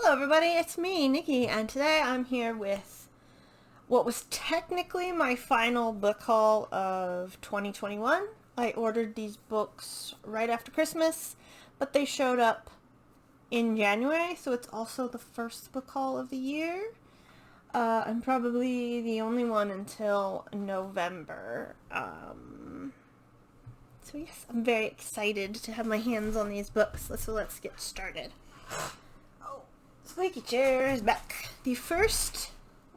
Hello everybody, it's me, Nikki, and today I'm here with what was technically my final book haul of 2021. I ordered these books right after Christmas, but they showed up in January, so it's also the first book haul of the year. I'm probably the only one until November. So yes, I'm very excited to have my hands on these books, so let's get started. Squeaky Chair is back. The first,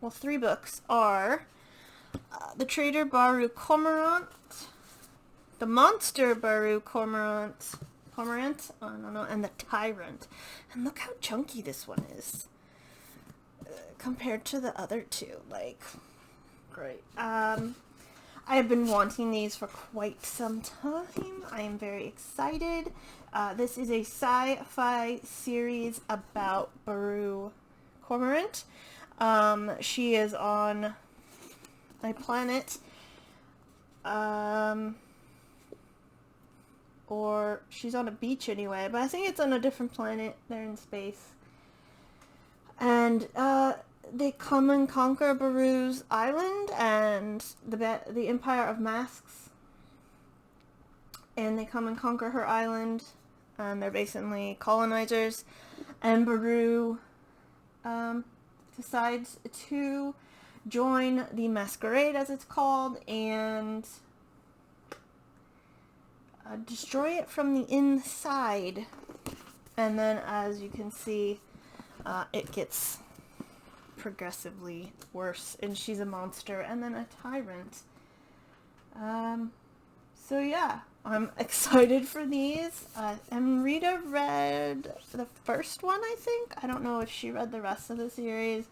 three books are The Traitor Baru Cormorant, The Monster Baru Cormorant, I don't know, and The Tyrant. And look how chunky this one is compared to the other two. Like, great. I have been wanting these for quite some time. I am very excited. This is a sci-fi series about Baru Cormorant. She is on a planet, or she's on a beach anyway, but I think it's on a different planet. They're in space. And, they come and conquer Baru's island and the Empire of Masks. And they come and conquer her island. And they're basically colonizers. And Baru decides to join the masquerade, as it's called, and destroy it from the inside. And then, as you can see, it gets progressively worse, and she's a monster and then a tyrant. So yeah, I'm excited for these. And Rita read the first one, I think. I don't know if she read the rest of the series.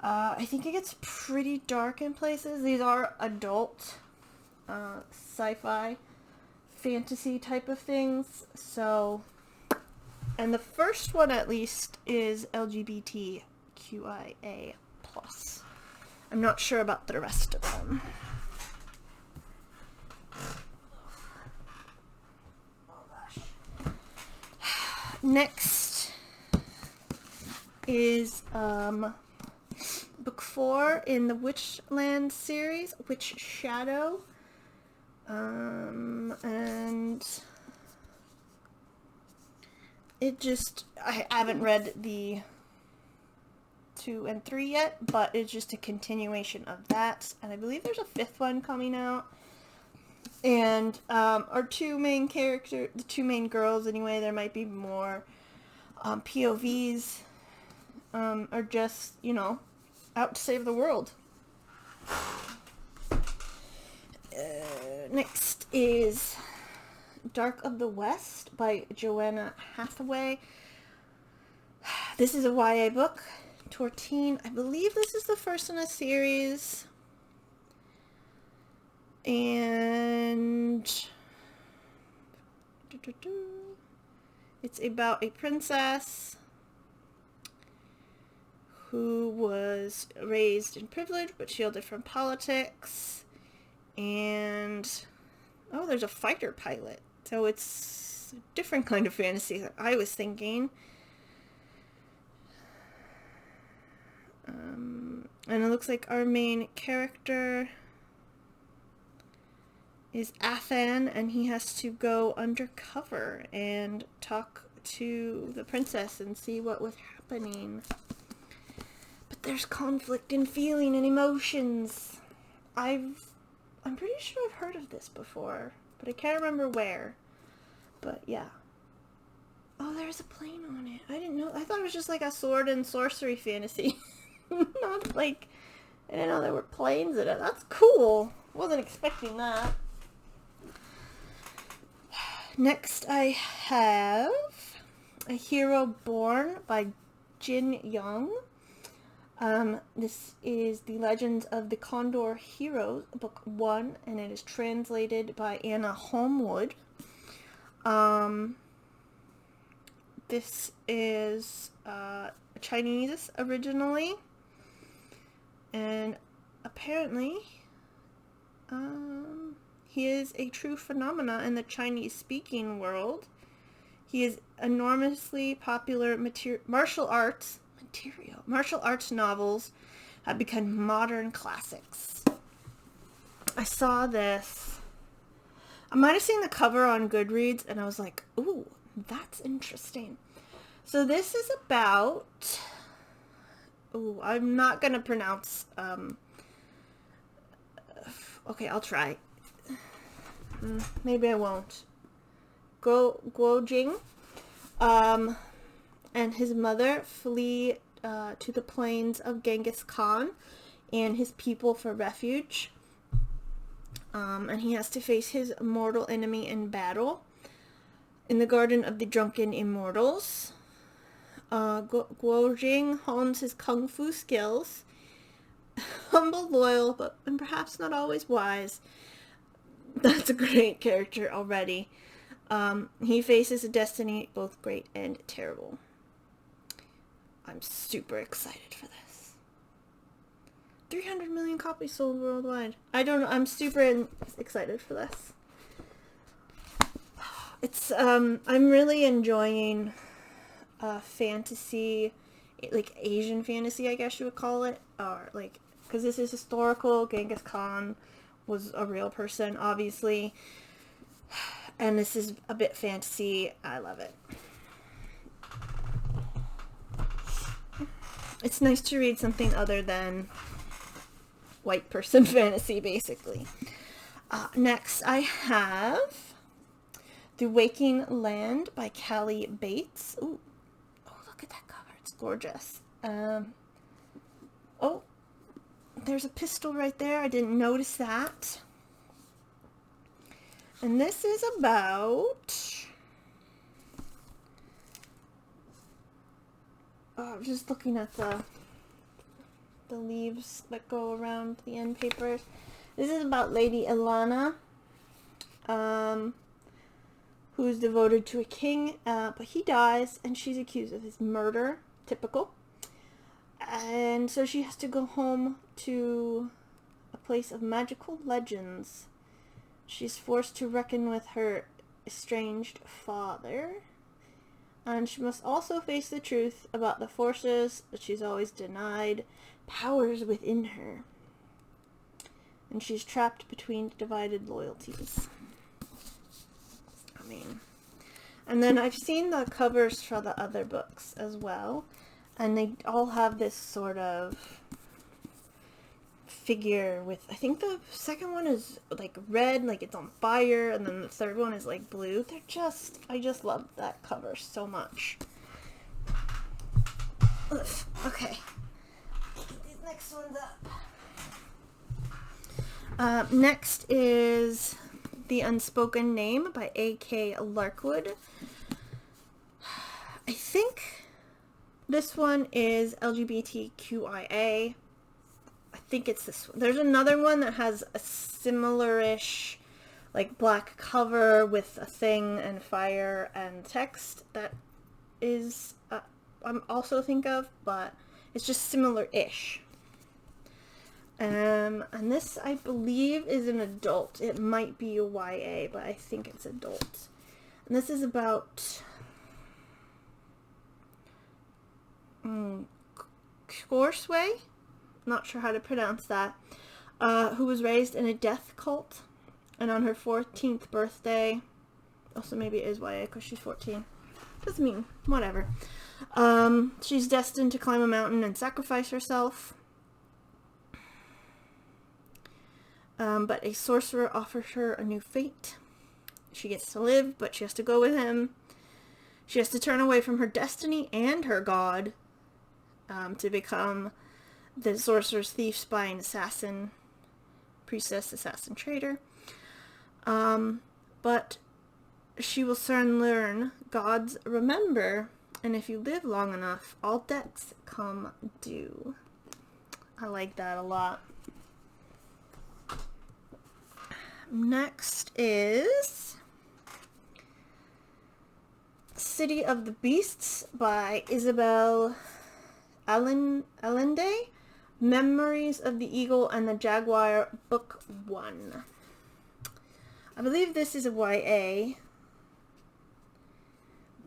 I think it gets pretty dark in places. These are adult sci-fi fantasy type of things, so, and the first one at least is LGBTQIA+. I'm not sure about the rest of them. Oh gosh. Next is book 4 in the Witchland series, Witch Shadow. And it just, I haven't read the 2 and 3 yet, but it's just a continuation of that, and I believe there's a 5th one coming out. And our two main characters, the two main girls anyway, there might be more POVs, are just, you know, out to save the world. Next is Dark of the West by Joanna Hathaway. This is a YA book. Tortine. I believe this is the first in a series. And it's about a princess who was raised in privilege but shielded from politics. And oh, there's a fighter pilot. So it's a different kind of fantasy that I was thinking. And it looks like our main character is Athan, and he has to go undercover and talk to the princess and see what was happening. But there's conflict and feeling and emotions. I'm pretty sure I've heard of this before, but I can't remember where. But yeah. Oh, there's a plane on it. I didn't know. I thought it was just like a sword and sorcery fantasy. Not like, I didn't know there were planes in it. That's cool. Wasn't expecting that. Next I have A Hero Born by Jin Young. This is The Legends of the Condor Heroes, book 1, and it is translated by Anna Holmwood. This is Chinese originally, and apparently he is a true phenomena in the Chinese-speaking world. He is enormously popular martial arts novels have become modern classics. I saw this. I might have seen the cover on Goodreads and I was like, ooh, that's interesting. So this is about... Ooh, I'm not going to pronounce... okay, I'll try. Maybe I won't. Guojing. And his mother flee to the plains of Genghis Khan and his people for refuge. And he has to face his mortal enemy in battle in the Garden of the Drunken Immortals. Guojing hones his kung fu skills. Humble, loyal, but and perhaps not always wise. That's a great character already. He faces a destiny both great and terrible. I'm super excited for this. 300 million copies sold worldwide. I don't know. I'm super excited for this. It's, I'm really enjoying, fantasy, like Asian fantasy, I guess you would call it. Or, like, because this is historical. Genghis Khan was a real person, obviously. And this is a bit fantasy. I love it. It's nice to read something other than white person fantasy, basically. Next, I have The Waking Land by Callie Bates. Ooh. Oh, look at that cover. It's gorgeous. Oh, there's a pistol right there. I didn't notice that. And this is about... just looking at the leaves that go around the end papers. This is about Lady Ilana, who's devoted to a king, but he dies and she's accused of his murder. Typical. And so she has to go home to a place of magical legends. She's forced to reckon with her estranged father. And she must also face the truth about the forces that she's always denied, powers within her. And she's trapped between divided loyalties. I mean... And then I've seen the covers for the other books as well. And they all have this sort of figure with... I think the second one is like red, like it's on fire. And then the third one is like blue. They're just... I just love that cover so much. Ugh, okay. These next one's up. Next is The Unspoken Name by A.K. Larkwood. I think this one is LGBTQIA. I think it's this one. There's another one that has a similar-ish, like, black cover with a thing and fire and text that is, I'm also think of, but it's just similar-ish. And this, I believe, is an adult. It might be a YA, but I think it's adult. And this is about... Scorsway? Not sure how to pronounce that. Who was raised in a death cult. And on her 14th birthday... Also, maybe it is YA because she's 14. Doesn't mean... Whatever. She's destined to climb a mountain and sacrifice herself. But a sorcerer offers her a new fate. She gets to live, but she has to go with him. She has to turn away from her destiny and her god to become the sorcerer's thief, spy, and assassin, priestess, assassin, traitor. But she will soon learn gods remember, and if you live long enough, all debts come due. I like that a lot. Next is City of the Beasts by Isabel Allende. Memories of the Eagle and the Jaguar, Book 1. I believe this is a YA,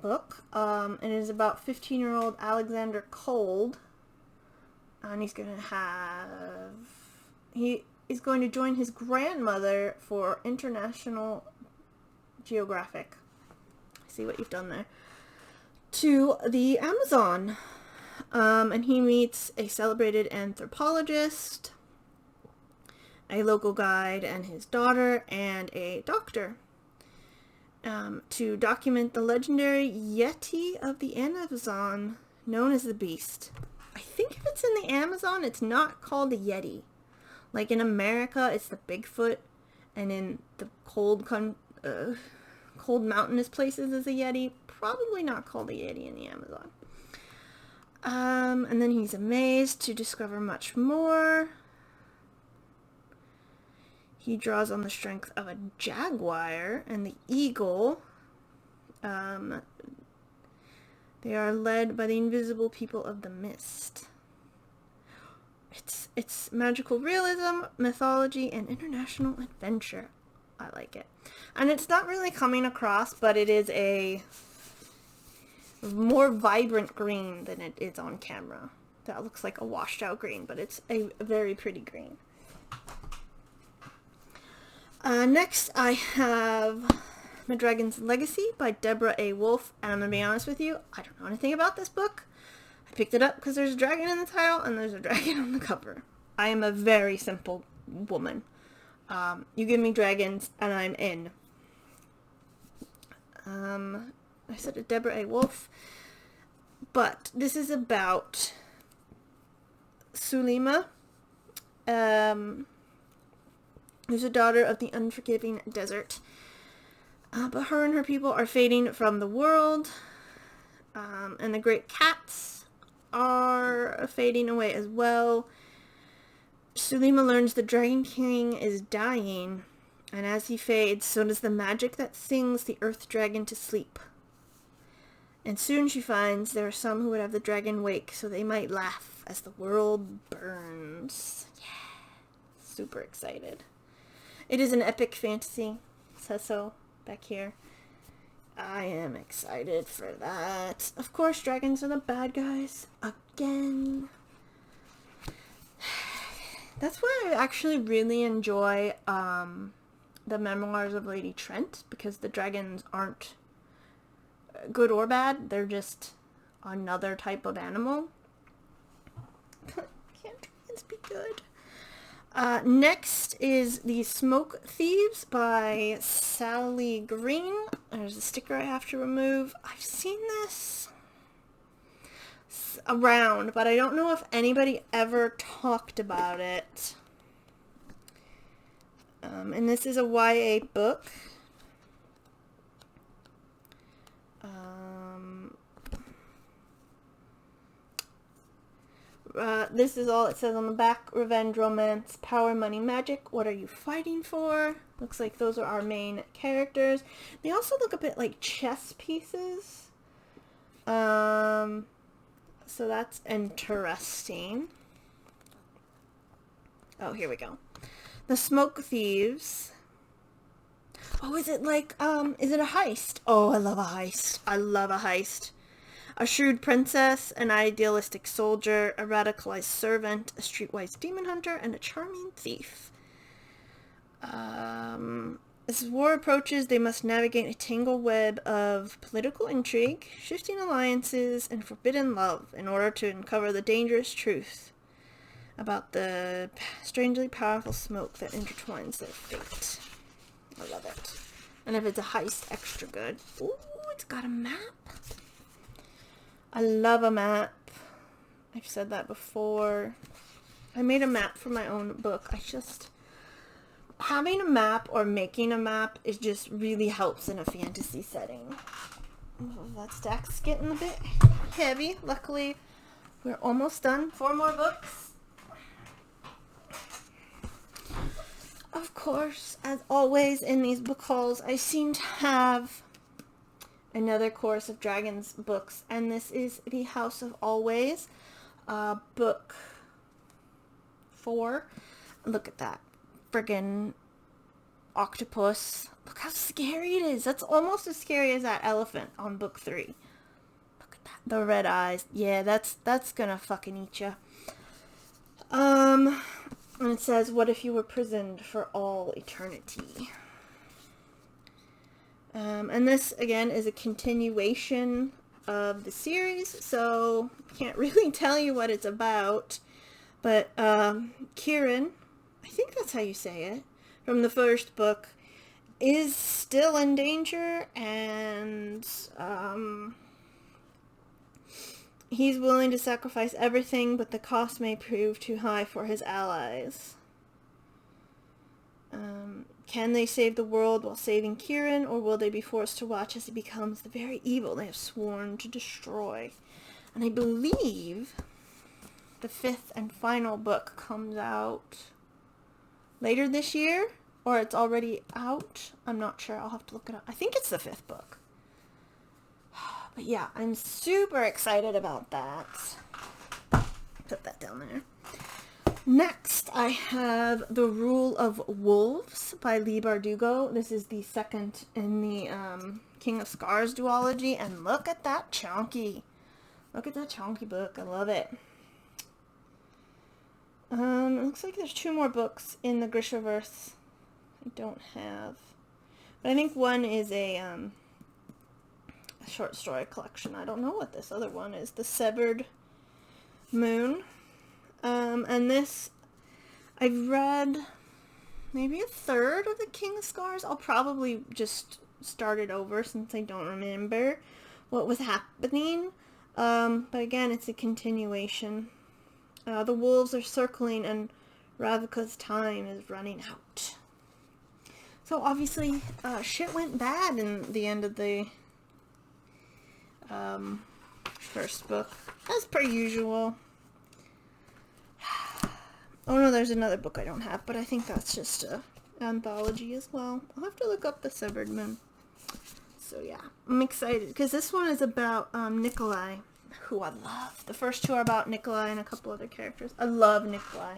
book. It is about 15-year-old Alexander Cold. And he's going to join his grandmother for International Geographic. I see what you've done there. To the Amazon. And he meets a celebrated anthropologist, a local guide and his daughter, and a doctor. To document the legendary Yeti of the Amazon, known as the Beast. I think if it's in the Amazon, it's not called a Yeti. Like in America, it's the Bigfoot, and in the cold mountainous places is a Yeti. Probably not called a Yeti in the Amazon. And then he's amazed to discover much more. He draws on the strength of a jaguar and the eagle. They are led by the invisible people of the mist. It's magical realism, mythology, and international adventure. I like it. And it's not really coming across, but it is a more vibrant green than it is on camera. That looks like a washed out green, but it's a very pretty green. Next I have My Dragon's Legacy by Deborah A. Wolfe, and I'm going to be honest with you, I don't know anything about this book. I picked it up because there's a dragon in the title and there's a dragon on the cover. I am a very simple woman. You give me dragons and I'm in. I said it, Deborah A. Wolfe, but this is about Sulima, who's a daughter of the unforgiving desert. But her and her people are fading from the world, and the great cats are fading away as well. Sulima learns the Dragon King is dying, and as he fades, so does the magic that sings the Earth Dragon to sleep. And soon she finds there are some who would have the dragon wake so they might laugh as the world burns. Yeah, super excited. It is an epic fantasy. It says so back here. I am excited for that. Of course, dragons are the bad guys. Again. That's why I actually really enjoy the memoirs of Lady Trent, because the dragons aren't good or bad. They're just another type of animal. Can't dragons be good? Next is The Smoke Thieves by Sally Green. There's a sticker I have to remove. I've seen this around, but I don't know if anybody ever talked about it. And this is a YA book. This is all it says on the back. Revenge, romance, power, money, magic. What are you fighting for? Looks like those are our main characters. They also look a bit like chess pieces. So that's interesting. Oh, here we go. The Smoke Thieves. Oh, is it like, is it a heist? Oh, I love a heist. I love a heist. A shrewd princess, an idealistic soldier, a radicalized servant, a streetwise demon hunter, and a charming thief. As war approaches, they must navigate a tangled web of political intrigue, shifting alliances, and forbidden love in order to uncover the dangerous truth about the strangely powerful smoke that intertwines their fate. I love it. And if it's a heist, extra good. Ooh, it's got a map. I love a map. I've said that before. I made a map for my own book. Having a map or making a map is just really helps in a fantasy setting. Oh, that stack's getting a bit heavy. Luckily, we're almost done. 4 more books. Of course, as always in these book hauls, I seem to have another Chorus of Dragons books, and this is The House of Always, book 4. Look at that friggin' octopus. Look how scary it is. That's almost as scary as that elephant on book 3. Look at that. The red eyes. Yeah, that's gonna fucking eat you. And it says, what if you were prisoned for all eternity? And this, again, is a continuation of the series, so I can't really tell you what it's about. But Kieran, I think that's how you say it, from the first book, is still in danger, and he's willing to sacrifice everything, but the cost may prove too high for his allies. Can they save the world while saving Kieran, or will they be forced to watch as he becomes the very evil they have sworn to destroy? And I believe the 5th and final book comes out later this year, or it's already out. I'm not sure. I'll have to look it up. I think it's the 5th book. But yeah, I'm super excited about that. Put that down there. Next, I have The Rule of Wolves by Leigh Bardugo. This is the second in the King of Scars duology, and look at that chonky. Look at that chonky book. I love it. It looks like there's 2 more books in the Grishaverse I don't have. But I think one is a short story collection. I don't know what this other one is. The Severed Moon. And this, I've read maybe a third of the King of Scars. I'll probably just start it over since I don't remember what was happening. But again, it's a continuation. The wolves are circling and Ravika's time is running out. So obviously, shit went bad in the end of the first book, as per usual. Oh no, there's another book I don't have, but I think that's just an anthology as well. I'll have to look up The Severed Moon. So yeah, I'm excited, because this one is about Nikolai, who I love. The first 2 are about Nikolai and a couple other characters. I love Nikolai.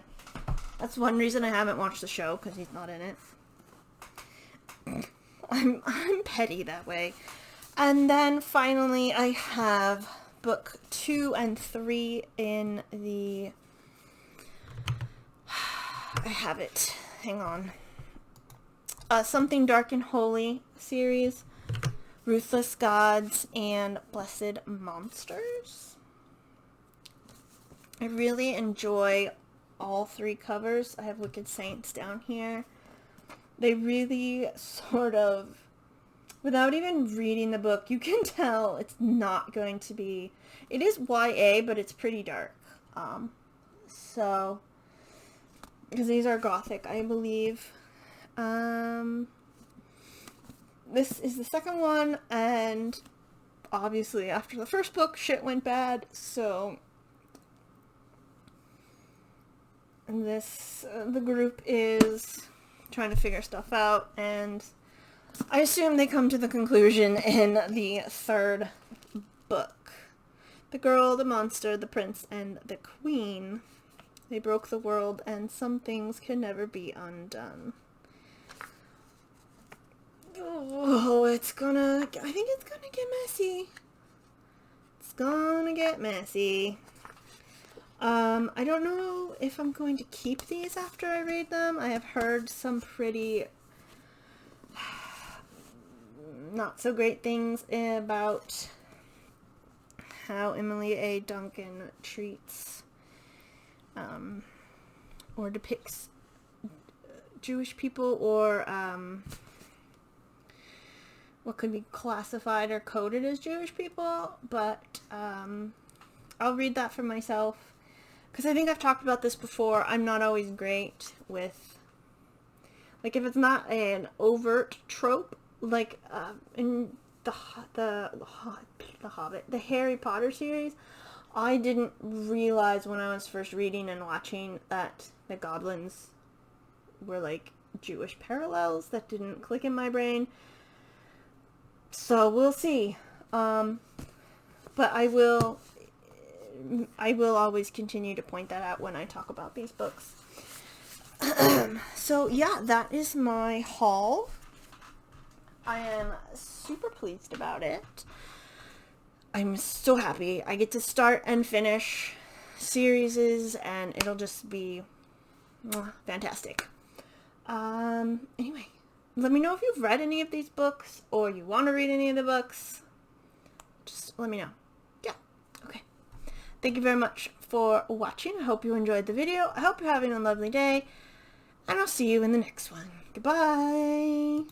That's one reason I haven't watched the show, because he's not in it. I'm petty that way. And then finally I have book 2 and 3 in the... I have it. Hang on. Something Dark and Holy series. Ruthless Gods and Blessed Monsters. I really enjoy all 3 covers. I have Wicked Saints down here. They really sort of, without even reading the book, you can tell it's not going to be, it is YA, but it's pretty dark. So, because these are gothic, I believe. This is the second one, and obviously after the first book, shit went bad, so this, the group is trying to figure stuff out, and I assume they come to the conclusion in the 3rd book. The girl, the monster, the prince, and the queen. They broke the world, and some things can never be undone. Oh, I think it's gonna get messy. It's gonna get messy. I don't know if I'm going to keep these after I read them. I have heard some pretty not so great things about how Emily A. Duncan treats or depicts Jewish people, or what could be classified or coded as Jewish people, but I'll read that for myself, because I think I've talked about this before. I'm not always great with, like, if it's not an overt trope, like in the Hobbit, the Harry Potter series, I didn't realize when I was first reading and watching that the goblins were like Jewish parallels. That didn't click in my brain. So we'll see. But I will always continue to point that out when I talk about these books. So yeah, that is my haul. I am super pleased about it. I'm so happy. I get to start and finish series, and it'll just be fantastic. Anyway, let me know if you've read any of these books or you want to read any of the books. Just let me know. Yeah. Okay. Thank you very much for watching. I hope you enjoyed the video. I hope you're having a lovely day. And I'll see you in the next one. Goodbye.